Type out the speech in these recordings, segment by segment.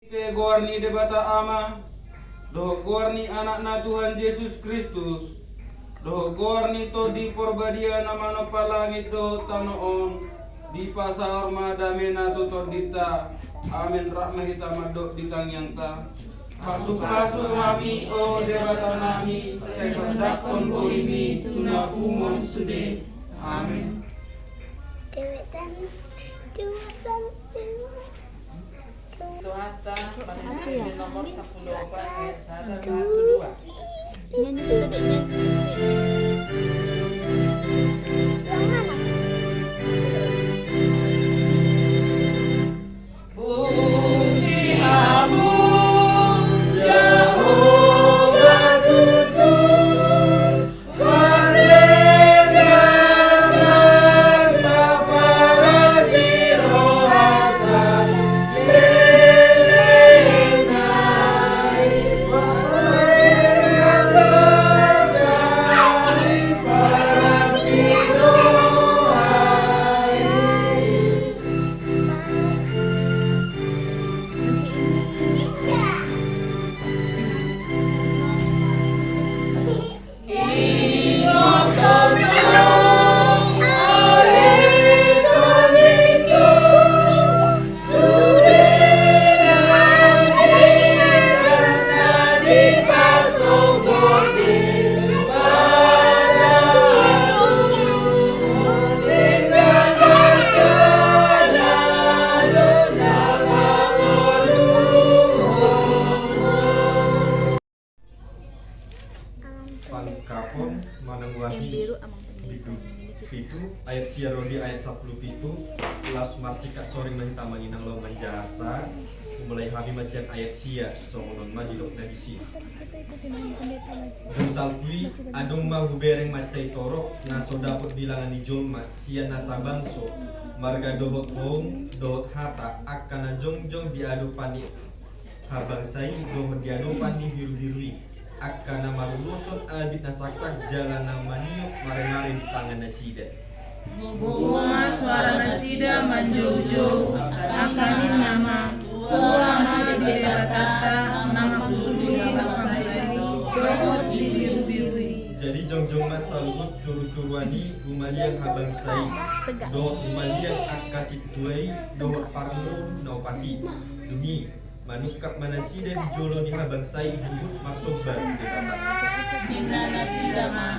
Ke gorni debata ama, doh gorni anakna Tuhan Yesus Kristus, doh gorni to di porbadia nama no palangit do tanoon, di pasar madamena tutor dita, amin rahmah kita madok ditangyang ta. Pasuk-pasuk kami o debata nami, sekondakon boimi tuna umon sude, amin. Tuata pada nomor 10 ayat 1 2. Nyanyi kita nyanyi. Kapon manangwahi pitu ayat siarodi ayat 10 pitu las marsika soring mahita manginang lo manjasa mulai habi masian ayat sia songonon majilok na disi dum salpui adong mahubereng macai torok na so dapot bilangan ni jolma sia nasabangso marga dohot hong dohot hata akana jongjong diadu pani habang sai dohot diadu pani biru-birui akana marulusot abit nasaksak jalan namaniuk mare-mare di tangan nasida Buma suara nasida manjau-jau akanin nama Tuama di debatata nama kuduli apang sai dohot di biru-birui. jadi jongjong mas salut suruh-suruani umaliang habang sai dohot umaliang akasit tuai dohot parmu naupati dumi manukap manasida di jolo di habang sai duduk maksobar di debata Inna nasida ma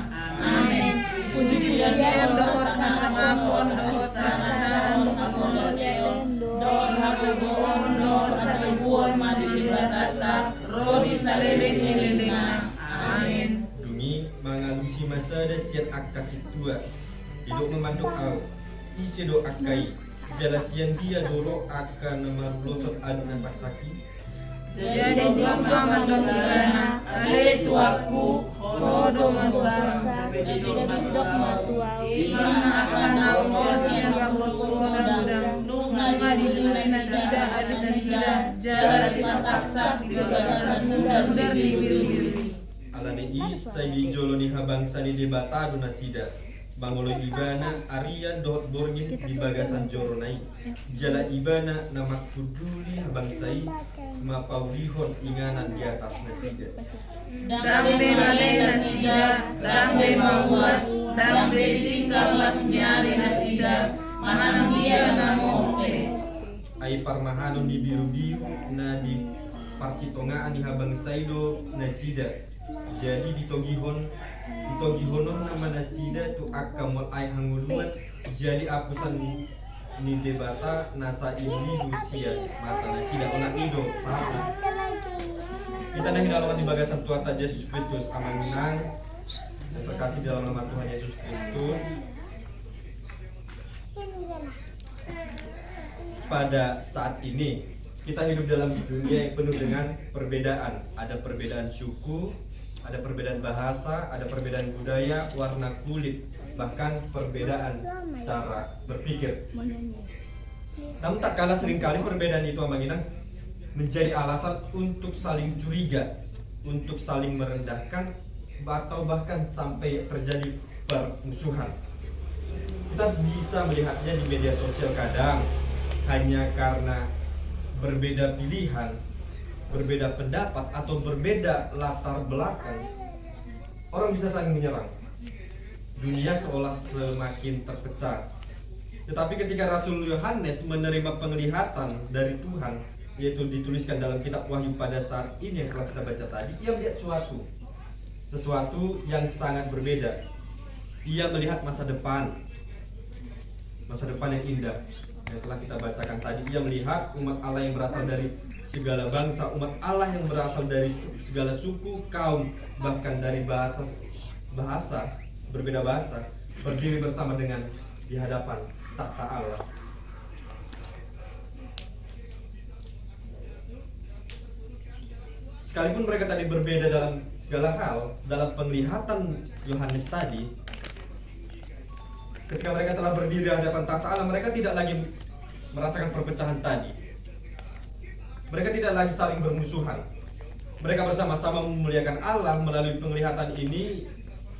amin. Puji dan dohot nasangapon dohot nasnaran dohot hatubuon dohot hatubuon madi debatata rodi saleleng-lelengna amin. dumi mangalusi masada siat akasit tua didok memanduk au isi do akai jalasian dia dolo akan marulosot adu nasaksaki Jadi blogma mandong ibana ale tuaku hodo matua Dok matua. imana akan nauros yang rabosuan udang nunga dibulai nasida adu nasida jalan di masaksak di bagasan udar di biru-biru. alane i sai di jolo ni habang sani debata adu nasida bangolo ibana arian dot borgin di bagasan joronai jala ibana nama kuduli habang sai mapaulihon inganan di atas nasida Dambe male nasida dambe mawas dambe ditinggal las nyari nasida manang dia namo ai parmahanon di biru-biru na di parsitongaan di habang saido nasida jadi ditogihonon nama nasida tu akamol ai hanguluan jadi apusan ni debata nasa individu sia mata nasida onak ido sahabat kita nahi dalam di bagasan Tuhan Yesus Kristus amanang dan terkasih dalam nama Tuhan Yesus Kristus. Pada saat ini kita hidup dalam dunia yang penuh dengan perbedaan. Ada perbedaan suku, ada perbedaan bahasa, ada perbedaan budaya, warna kulit, bahkan perbedaan cara berpikir. Namun tak kalah seringkali perbedaan itu amanginang menjadi alasan untuk saling curiga, untuk saling merendahkan, atau bahkan sampai terjadi permusuhan. Kita bisa melihatnya di media sosial kadang hanya karena berbeda pilihan berbeda pendapat atau berbeda latar belakang, orang bisa saling menyerang. Dunia seolah semakin terpecah. Tetapi ketika Rasul Yohanes menerima penglihatan dari Tuhan, yaitu dituliskan dalam kitab Wahyu pada saat ini yang telah kita baca tadi, ia melihat sesuatu yang sangat berbeda. Ia melihat masa depan yang indah yang telah kita bacakan tadi. Ia melihat umat Allah yang berasal dari segala bangsa, umat Allah yang berasal dari segala suku, kaum, bahkan dari berbeda bahasa, berdiri bersama dengan di hadapan tahta Allah. Sekalipun mereka tadi berbeda dalam segala hal, dalam penglihatan Yohanes tadi, ketika mereka telah berdiri di hadapan tahta Allah, mereka tidak lagi merasakan perpecahan tadi. Mereka tidak lagi saling bermusuhan. Mereka bersama-sama memuliakan Allah. Melalui penglihatan ini,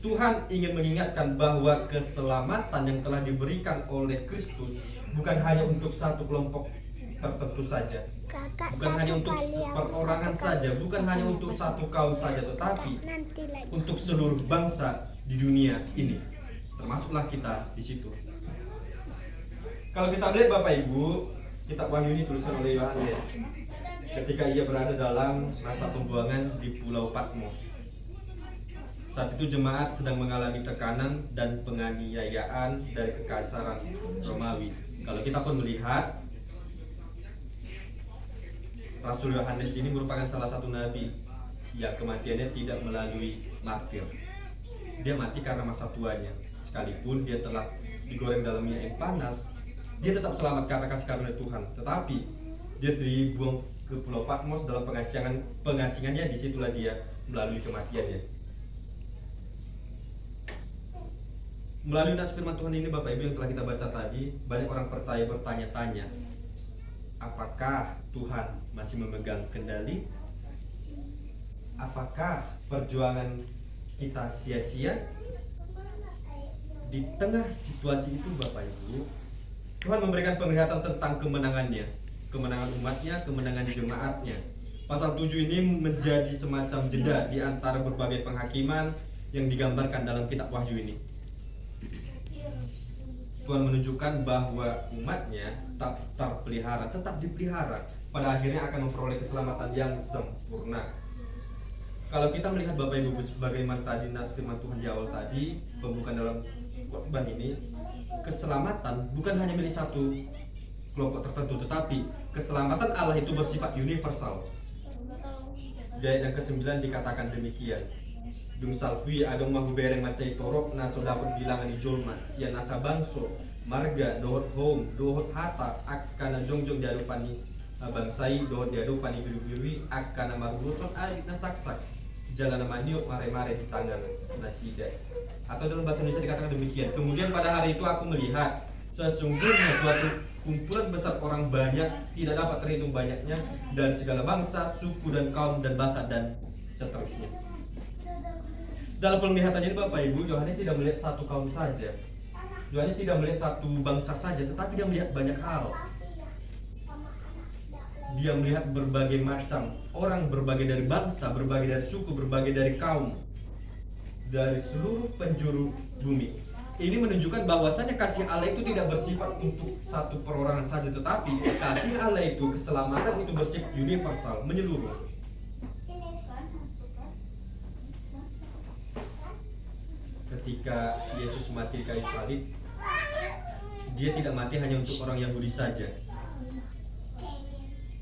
Tuhan ingin mengingatkan bahwa keselamatan yang telah diberikan oleh Kristus bukan hanya untuk satu kelompok tertentu saja, bukan hanya untuk perorangan saja, bukan hanya untuk satu kaum saja, tetapi untuk seluruh bangsa di dunia ini, termasuklah kita di situ. Kalau kita melihat Bapak Ibu, kitab Wahyu ini tulisan oleh Yohanes ketika ia berada dalam masa pembuangan di Pulau Patmos. Saat itu jemaat sedang mengalami tekanan dan penganiayaan dari kekaisaran Romawi. Kalau kita pun melihat, Rasul Yohanes ini merupakan salah satu nabi yang kematiannya tidak melalui martir. Dia mati karena masa tuanya. Sekalipun dia telah digoreng dalam minyak yang panas, dia tetap selamat karena kasih karunia Tuhan. Tetapi dia dibuang ke Pulau Patmos dalam pengasingannya. Disitulah dia melalui kematiannya. Melalui nas firman Tuhan ini Bapak Ibu yang telah kita baca tadi, banyak orang percaya bertanya-tanya, apakah Tuhan masih memegang kendali? Apakah perjuangan kita sia-sia? Di tengah situasi itu Bapak Ibu, Tuhan memberikan penglihatan tentang kemenangannya, kemenangan umatnya, kemenangan jemaatnya. Pasal 7 ini menjadi semacam jeda di antara berbagai penghakiman yang digambarkan dalam kitab Wahyu ini. Tuhan menunjukkan bahwa umatnya tetap terpelihara, tetap dipelihara, pada akhirnya akan memperoleh keselamatan yang sempurna. Kalau kita melihat Bapak Ibu bagaimana tadi nas firman Tuhan di awal tadi, pembukaan dalam khotbah ini, keselamatan bukan hanya milik satu kelompok tertentu, tetapi keselamatan Allah itu bersifat universal. Di ayat yang ke-9 dikatakan demikian. Dung salpui adong mahu bereng macai torok na so dapat bilangan di jolma sia nasa bangso marga dohot home dohot hata akana jongjong diadupani bangsai dohot diadupani biru-birui akana maruloson arit na saksak jalan maniok mare-mare di tangan nasida. Atau dalam bahasa Indonesia dikatakan demikian. Kemudian pada hari itu aku melihat sesungguhnya suatu kumpulan besar orang banyak, tidak dapat terhitung banyaknya, dari segala bangsa, suku dan kaum dan bahasa dan seterusnya. Dalam penglihatan ini Bapak Ibu, Yohanes tidak melihat satu kaum saja, Yohanes tidak melihat satu bangsa saja, tetapi dia melihat banyak hal. Dia melihat berbagai macam orang, berbagai dari bangsa, berbagai dari suku, berbagai dari kaum, dari seluruh penjuru bumi. Ini menunjukkan bahwasannya kasih Allah itu tidak bersifat untuk satu perorangan saja, tetapi kasih Allah itu, keselamatan itu bersifat universal, menyeluruh. Ketika Yesus mati di kayu salib, dia tidak mati hanya untuk orang Yahudi saja.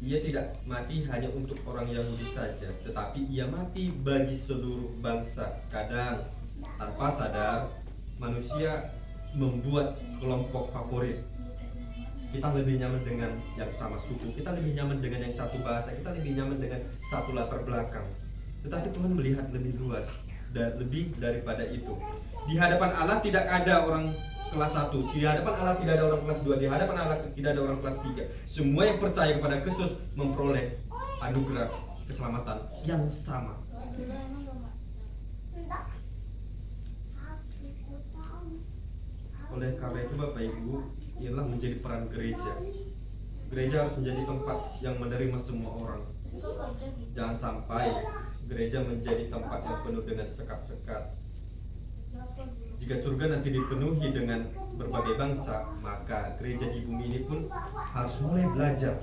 Ia tidak mati hanya untuk orang Yahudi saja, tetapi ia mati bagi seluruh bangsa. Kadang tanpa sadar manusia membuat kelompok favorit. Kita lebih nyaman dengan yang sama suku, kita lebih nyaman dengan yang satu bahasa, kita lebih nyaman dengan satu latar belakang. Tetapi Tuhan melihat lebih luas dan lebih daripada itu. Di hadapan Allah tidak ada orang kelas 1, di hadapan Allah tidak ada orang kelas 2, di hadapan Allah tidak ada orang kelas 3. Semua yang percaya kepada Kristus memperoleh anugerah keselamatan yang sama. Oleh karena itu Bapak Ibu, inilah menjadi peran gereja. Gereja harus menjadi tempat yang menerima semua orang. Jangan sampai gereja menjadi tempat yang penuh dengan sekat-sekat. Jika surga nanti dipenuhi dengan berbagai bangsa, maka gereja di bumi ini pun harus mulai belajar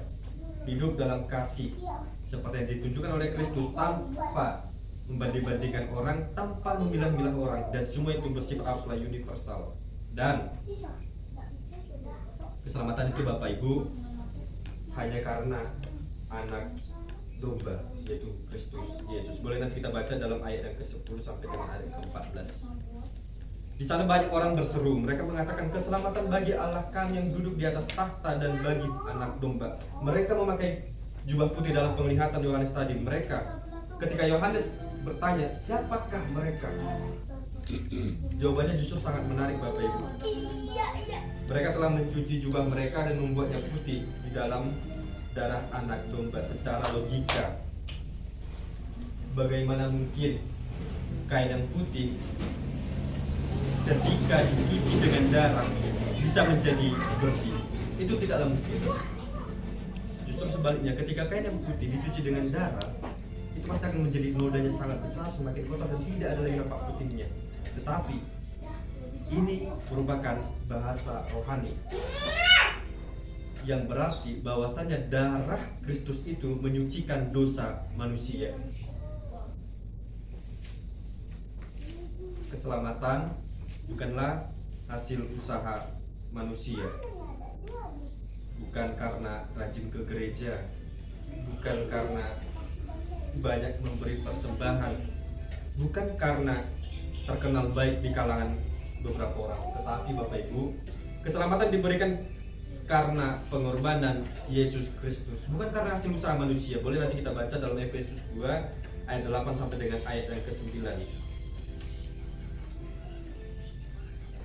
hidup dalam kasih seperti yang ditunjukkan oleh Kristus, tanpa membanding-bandingkan orang, tanpa memilah-milah orang, dan semua itu bersifat haruslah universal. Dan keselamatan itu Bapak Ibu hanya karena anak domba, yaitu Kristus Yesus. Boleh nanti kita baca dalam ayat yang ke-10 sampai dengan ayat ke-14. Di sana banyak orang berseru, mereka mengatakan keselamatan bagi Allah kami yang duduk di atas tahta dan bagi anak domba. Mereka memakai jubah putih dalam penglihatan Yohanes tadi. Ketika Yohanes bertanya, siapakah mereka? Jawabannya justru sangat menarik Bapak Ibu. Mereka telah mencuci jubah mereka dan membuatnya putih di dalam darah anak domba. Secara logika, bagaimana mungkin kain yang putih ketika dicuci dengan darah bisa menjadi bersih? Itu tidaklah mungkin. Justru sebaliknya, ketika kain yang putih dicuci dengan darah, itu pasti akan menjadi nodanya sangat besar, semakin kotor dan tidak ada lagi nampak putihnya. Tetapi ini merupakan bahasa rohani yang berarti bahwasanya darah Kristus itu menyucikan dosa manusia. Keselamatan bukanlah hasil usaha manusia, bukan karena rajin ke gereja, bukan karena banyak memberi persembahan, bukan karena terkenal baik di kalangan beberapa orang, tetapi Bapak Ibu, keselamatan diberikan karena pengorbanan Yesus Kristus, bukan karena hasil usaha manusia. Boleh nanti kita baca dalam Efesus 2 ayat 8 sampai dengan ayat yang ke-9.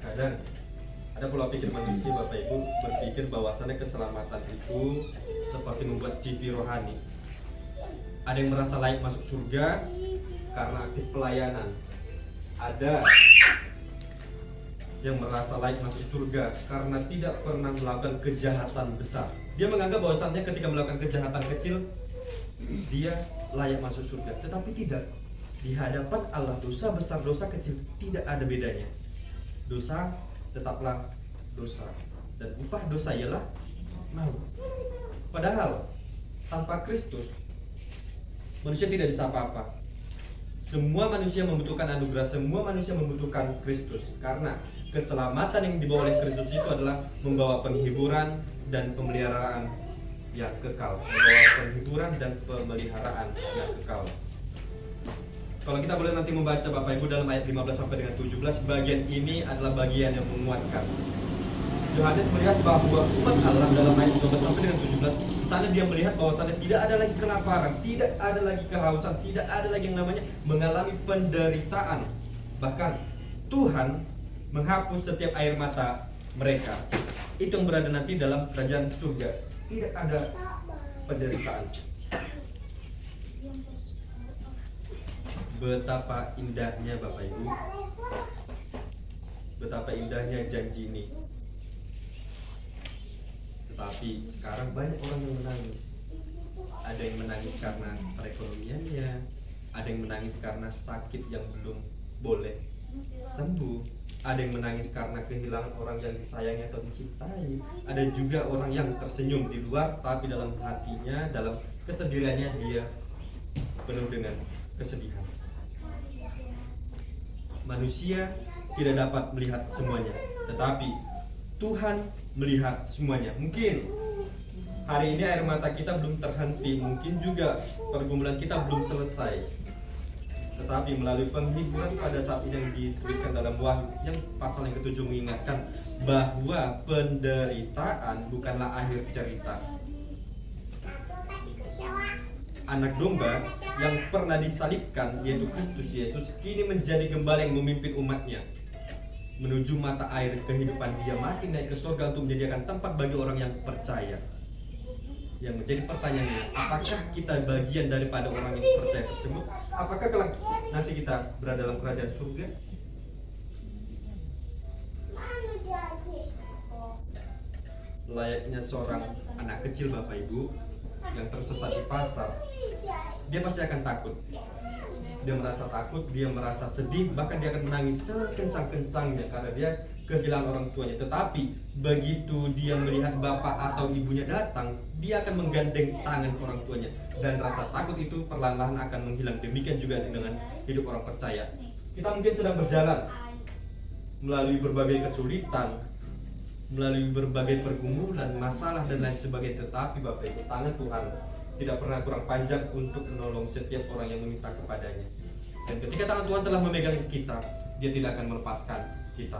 Kadang ada pola pikir manusia Bapak Ibu berpikir bahwasannya keselamatan itu seperti membuat CV rohani. Ada yang merasa layak masuk surga karena aktif pelayanan. Ada yang merasa layak masuk surga karena tidak pernah melakukan kejahatan besar. Dia menganggap bahwasannya ketika melakukan kejahatan kecil dia layak masuk surga. Tetapi tidak. Di hadapan Allah dosa besar, dosa kecil tidak ada bedanya. Dosa tetaplah dosa, dan upah dosa ialah maut. Padahal tanpa Kristus manusia tidak bisa apa-apa. Semua manusia membutuhkan anugerah, semua manusia membutuhkan Kristus, karena keselamatan yang dibawa oleh Kristus itu adalah membawa penghiburan dan pemeliharaan yang kekal, membawa penghiburan dan pemeliharaan yang kekal. Kalau kita boleh nanti membaca Bapak Ibu dalam ayat 15 sampai dengan 17, bagian ini adalah bagian yang menguatkan. Yohanes melihat bahwa umat Allah dalam ayat 15 sampai dengan 17, di sana dia melihat bahwasannya tidak ada lagi kelaparan, tidak ada lagi kehausan, tidak ada lagi yang namanya mengalami penderitaan. Bahkan Tuhan menghapus setiap air mata mereka. Itu yang berada nanti dalam kerajaan surga. Tidak ada penderitaan. Betapa indahnya Bapak Ibu, betapa indahnya janji ini. Tetapi sekarang banyak orang yang menangis. Ada yang menangis karena perekonomiannya, ada yang menangis karena sakit yang belum boleh sembuh, ada yang menangis karena kehilangan orang yang disayangi atau dicintai. Ada juga orang yang tersenyum di luar, tapi dalam hatinya, dalam kesendiriannya dia penuh dengan kesedihan. Manusia tidak dapat melihat semuanya, tetapi Tuhan melihat semuanya. Mungkin hari ini air mata kita belum terhenti, mungkin juga pergumulan kita belum selesai, tetapi melalui penghiburan pada saat ini yang dituliskan dalam Wahyu yang pasal yang ke-7 mengingatkan bahwa penderitaan bukanlah akhir cerita. Anak domba yang pernah disalibkan, yaitu Kristus Yesus, kini menjadi gembala yang memimpin umatnya menuju mata air kehidupan. Dia mati naik ke surga untuk menyediakan tempat bagi orang yang percaya. Yang menjadi pertanyaannya, apakah kita bagian daripada orang yang percaya tersebut? Apakah kelak nanti kita berada dalam kerajaan surga? Layaknya seorang anak kecil Bapak Ibu yang tersesat di pasar, dia pasti akan takut. Dia merasa takut, dia merasa sedih, bahkan dia akan menangis sekencang-kencangnya karena dia kehilangan orang tuanya. Tetapi begitu dia melihat bapak atau ibunya datang, dia akan menggandeng tangan orang tuanya, dan rasa takut itu perlahan-lahan akan menghilang. Demikian juga dengan hidup orang percaya. Kita mungkin sedang berjalan melalui berbagai kesulitan, melalui berbagai pergumulan, masalah dan lain sebagainya, tetapi Bapak Ibu, tangan Tuhan tidak pernah kurang panjang untuk menolong setiap orang yang meminta kepadanya. Dan ketika tangan Tuhan telah memegang kita, Dia tidak akan melepaskan kita.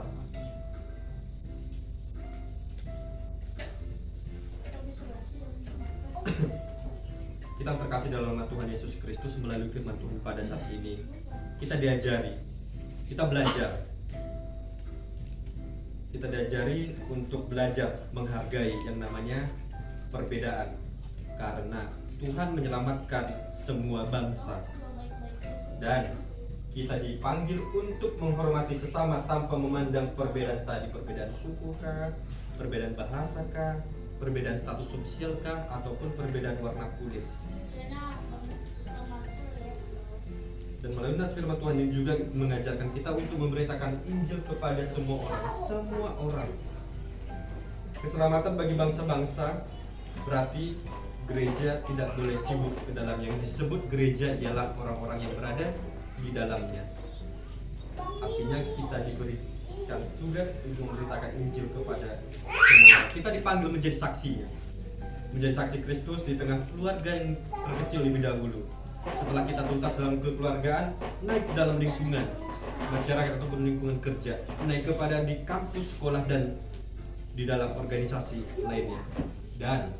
Kita terkasih dalam nama Tuhan Yesus Kristus, melalui firman Tuhan pada saat ini kita diajari, kita belajar. Kita diajari untuk belajar menghargai yang namanya perbedaan, karena Tuhan menyelamatkan semua bangsa, dan kita dipanggil untuk menghormati sesama tanpa memandang perbedaan tadi, perbedaan suku kah, perbedaan bahasa kah, perbedaan status sosial kah, ataupun perbedaan warna kulit. Dan melalui firman Tuhan ini juga mengajarkan kita untuk memberitakan Injil kepada semua orang. Keselamatan bagi bangsa-bangsa berarti gereja tidak boleh sibuk ke dalam. Yang disebut gereja ialah orang-orang yang berada di dalamnya. Artinya kita diberikan tugas untuk memberitakan Injil kepada semua. Kita dipanggil menjadi saksinya, menjadi saksi Kristus di tengah keluarga yang terkecil lebih dahulu. Setelah kita tuntas dalam kekeluargaan, naik ke dalam lingkungan masyarakat ataupun lingkungan kerja, naik kepada di kampus, sekolah, dan di dalam organisasi lainnya. Dan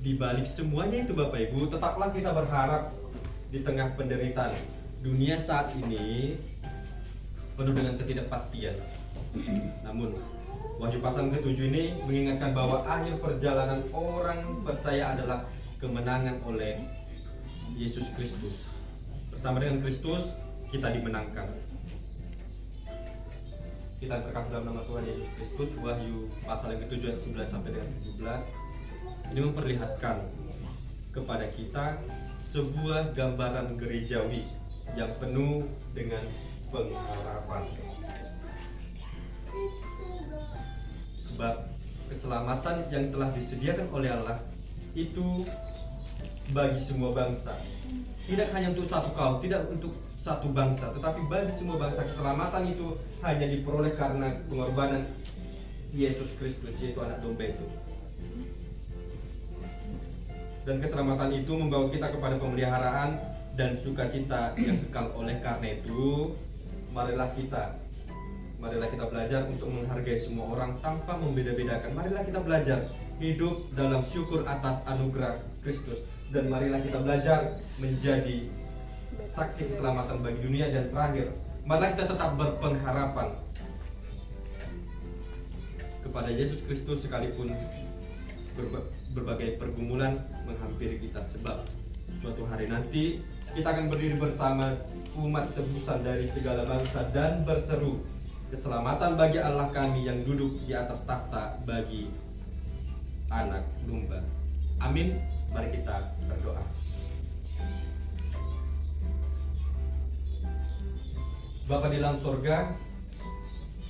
di balik semuanya itu Bapak Ibu, tetaplah kita berharap di tengah penderitaan dunia saat ini penuh dengan ketidakpastian. Namun Wahyu pasal ke-7 ini mengingatkan bahwa akhir perjalanan orang percaya adalah kemenangan oleh Yesus Kristus. Bersama dengan Kristus kita dimenangkan. Kita terkasih dalam nama Tuhan Yesus Kristus. Wahyu pasal yang ke-7 ayat 9 sampai dengan 17 ini memperlihatkan kepada kita sebuah gambaran gerejawi yang penuh dengan pengharapan. Sebab keselamatan yang telah disediakan oleh Allah itu bagi semua bangsa, tidak hanya untuk satu kaum, tidak untuk satu bangsa, tetapi bagi semua bangsa. Keselamatan itu hanya diperoleh karena pengorbanan Yesus Kristus, yaitu anak domba itu. Dan keselamatan itu membawa kita kepada pemeliharaan dan sukacita yang kekal. Oleh karena itu, marilah kita belajar untuk menghargai semua orang tanpa membeda-bedakan. Marilah kita belajar hidup dalam syukur atas anugerah Kristus. Dan marilah kita belajar menjadi saksi keselamatan bagi dunia. Dan terakhir, marilah kita tetap berpengharapan kepada Yesus Kristus sekalipun berbagai pergumulan menghampiri kita. Sebab suatu hari nanti kita akan berdiri bersama umat tebusan dari segala bangsa dan berseru, keselamatan bagi Allah kami yang duduk di atas takhta bagi anak domba. Amin. Mari kita berdoa. Bapa di dalam sorga,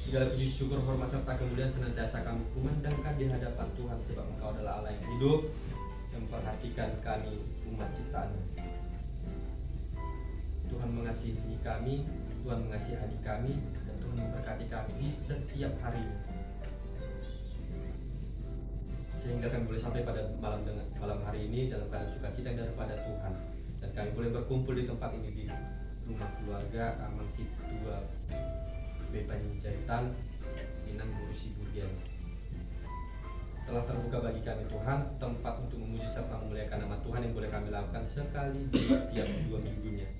segala puji syukur, hormat serta kemuliaan senantiasa kami kumandangkan di hadapan Tuhan, sebab Engkau adalah Allah yang hidup, yang memperhatikan kami umat ciptaan. Tuhan mengasihi kami, Tuhan mengasihi adik kami, dan Tuhan memberkati kami di setiap hari, sehingga kami boleh sampai pada malam hari ini dalam keadaan sukacita yang daripada Tuhan. Dan kami boleh berkumpul di tempat ini di rumah keluarga Amansip 2 Bepanyin Jaitan, Minang Burusi Budian. Telah terbuka bagi kami Tuhan tempat untuk memuji serta memuliakan nama Tuhan yang boleh kami lakukan sekali di tiap 2 minggunya.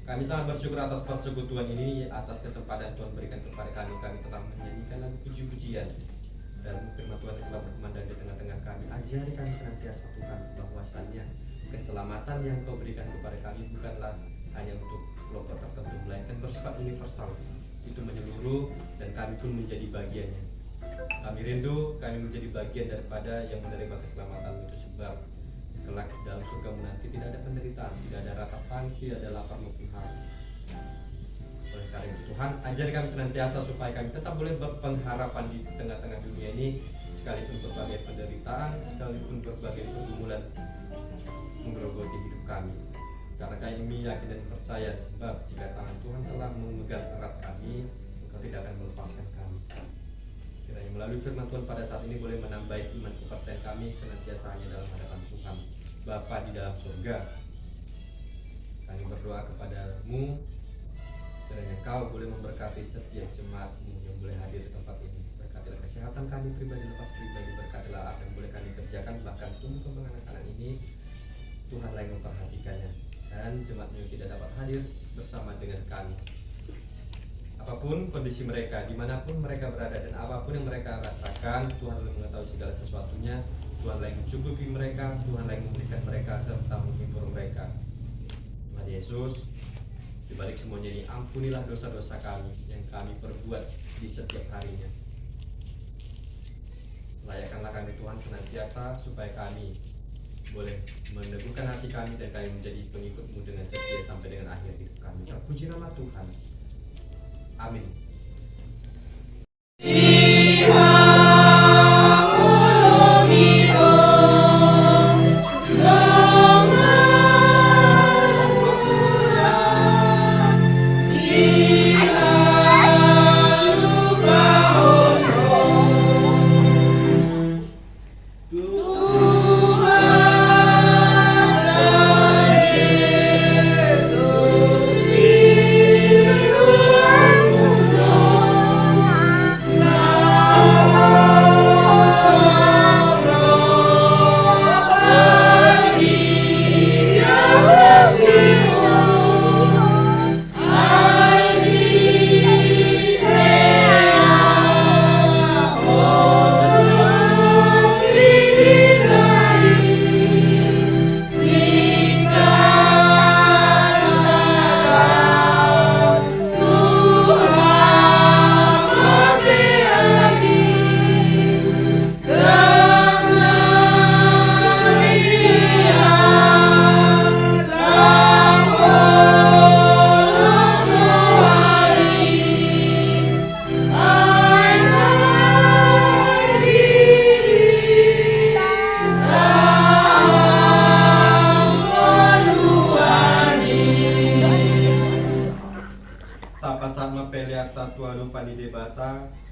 Kami sangat bersyukur atas persekutuan ini, atas kesempatan Tuhan berikan kepada kami. Kami telah menyanyikan lagu puji-pujian, dan firman Tuhan telah berkumandang di tengah-tengah kami. Ajari kami senantiasa Tuhan bahwasannya keselamatan yang Kau berikan kepada kami bukanlah hanya untuk kelompok tertentu, melainkan bersifat universal. Itu menyeluruh dan kami pun menjadi bagiannya. Kami rindu kami menjadi bagian daripada yang menerima keselamatan itu, sebab kelak dalam surga menanti tidak ada penderitaan, tidak ada rata tangis, tidak ada lapar maupun haus. Oleh karena itu Tuhan, ajari kami senantiasa supaya kami tetap boleh berpengharapan di tengah-tengah dunia ini, sekalipun berbagai penderitaan, sekalipun berbagai pergumulan menggerogoti hidup kami. Karena kami yakin dan percaya, sebab jika tangan Tuhan telah memegang erat kami, Engkau tidak akan melepaskan kami. Kiranya melalui firman Tuhan pada saat ini boleh menambah iman kepercayaan kami senantiasa hanya dalam hadapan Tuhan Bapa di dalam surga. Kami berdoa kepadamu, kiranya Engkau boleh memberkati setiap jemaat-Mu yang boleh hadir di tempat ini. Berkatilah kesehatan kami pribadi lepas pribadi, berkatilah apa yang boleh kami kerjakan, bahkan tumbuh kembang anak-anak ini Tuhanlah yang memperhatikannya, dan jemaat-Mu yang tidak dapat hadir bersama dengan kami. Apapun kondisi mereka, dimanapun mereka berada dan apapun yang mereka rasakan, Tuhan yang mengetahui segala sesuatunya. Tuhanlah yang mencukupi mereka, Tuhanlah yang memulihkan mereka serta menghibur mereka. Tuhan Yesus, di balik semuanya ini, ampunilah dosa-dosa kami yang kami perbuat di setiap harinya. Layakkanlah kami Tuhan senantiasa supaya kami boleh meneguhkan hati kami dan kami menjadi pengikut-Mu dengan setia sampai dengan akhir hidup kami. Terpuji nama Tuhan. Amin.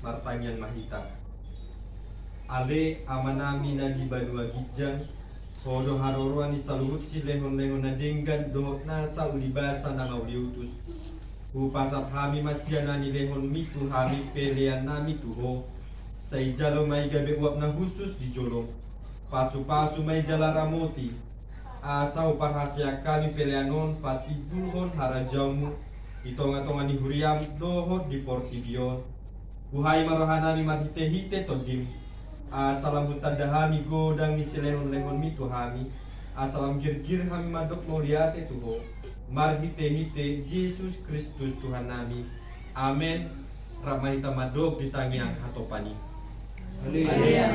Martanyan mahita ale amanami nagi banua gijang hodo haroroan ni saluhut si lehon-lehon na denggan dohot nasa ulibasa na mauliutus upasap hami masyana ni lehon mitu hami pelean nami tuho say jalo may gabi uap na husus di jolo pasu-pasu may jala ramoti asa uparhasya kami peleanon pati dulhon harajaumu itonga-tonga ni huriam dohot di portibion buhay marohanami marhite-hite todim asalam hutadahami godang ni silehon-lehon mitu hami asalam gir-gir hami madok moliate tuho marhite-hite Yesus Kristus Tuhan nami. Amen. Ramahita madok di tangiang hatopani. Haleluya.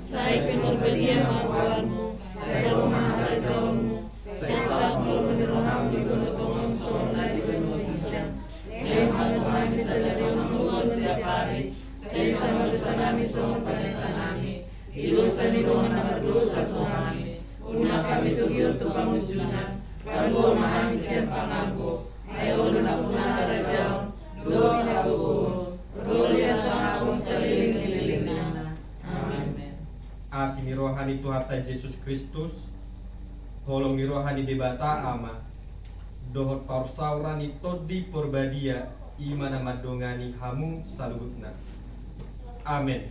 Sai pinurbadia maguarmu selo maharajaunmu sesat mulu meneroham di bonotongon sona di beno hijang lehan Tuhan salarion mulu siapari saya sama dosa nami songon panesa nami ilusa ni dohan na berdosa Tuhan una kami tugiyo tu pangujunan kalbo mahami siyan panganggo ayo na puna harajaun do inabubuhon rolia sa akong saliling-ililing na. Amen. Asimi rohani Tuhan Yesus Kristus holong ni rohani debata ama dohot paursaurani todi porbadia imana madongani hamu salubutna. Amen.